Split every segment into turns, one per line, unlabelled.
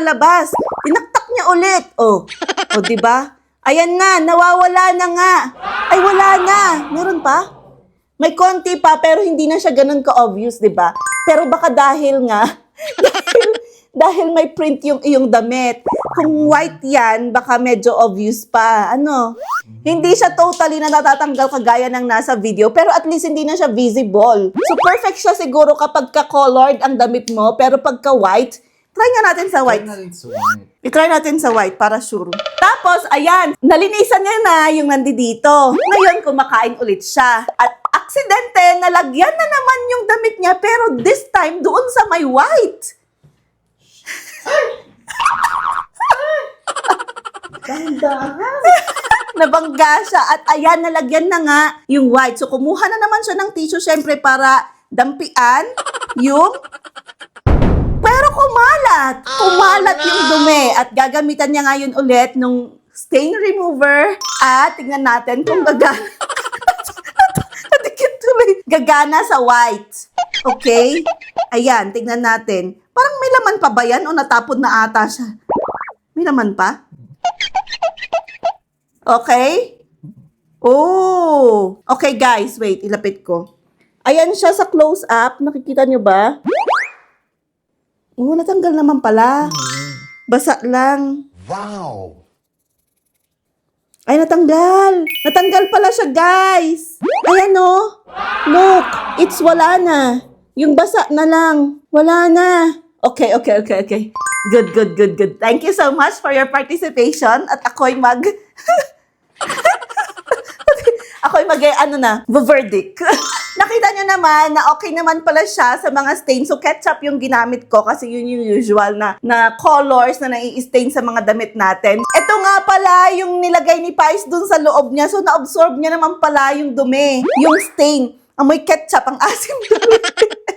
labas. Tinaktak niya ulit. O, di ba? Ayan na, nawawala na nga. Ay, wala na. Meron pa? May konti pa, pero hindi na siya ganun ka-obvious, di ba? Pero baka dahil nga, dahil may print yung iyong damit. Kung white yan, baka medyo obvious pa. Ano? Hindi siya totally na natatanggal kagaya ng nasa video, pero at least hindi na siya visible. So perfect siya siguro kapag ka-colored ang damit mo, pero pagka white, try nga natin sa white. I-try natin sa white para sure. Tapos, ayan, nalinisan niya na yung nandito. Ngayon, kumakain ulit siya. At aksidente, nalagyan na naman yung damit niya, pero this time, doon sa may white. Nabangga siya at ayan, nalagyan na nga yung white. So, kumuha na naman siya ng tissue, syempre, para dampian yung... Pero kumalat! Kumalat yung dumi. At gagamitan niya ngayon ulit nung stain remover. At tingnan natin kung gagana. Nadikit tuloy. Gagana sa white. Okay? Ayan, tingnan natin. Parang may laman pa ba yan o natapon na ata siya? May laman pa? Okay? Oh! Okay guys, wait. Ilapit ko. Ayan siya sa close-up. Nakikita nyo ba? Oh, natanggal naman pala. Basa lang.
Wow!
Ay, natanggal. Natanggal pala siya, guys. Ayan, oh. Look, it's wala na. Yung basa na lang. Wala na. Okay. Good. Thank you so much for your participation. At ako'y verdict. Nakita nyo naman na okay naman pala siya sa mga stain. So, ketchup yung ginamit ko kasi yun yung usual na colors na nai-stain sa mga damit natin. Ito nga pala yung nilagay ni Pais dun sa loob niya. So, na-absorb niya naman pala yung dumi, yung stain. Amoy ketchup, ang asim.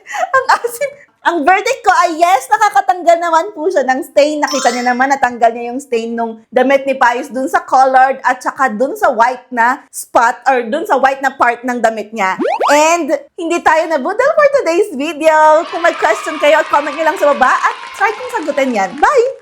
Ang asim. Ang verdict ko ay yes, nakakatanggal naman po siya ng stain. Nakita niyo naman, natanggal niya yung stain nung damit ni Payos dun sa colored at saka dun sa white na spot or dun sa white na part ng damit niya. And hindi tayo nabudol for today's video. Kung may question kayo, comment niyo lang sa baba at try kong sagutin yan. Bye!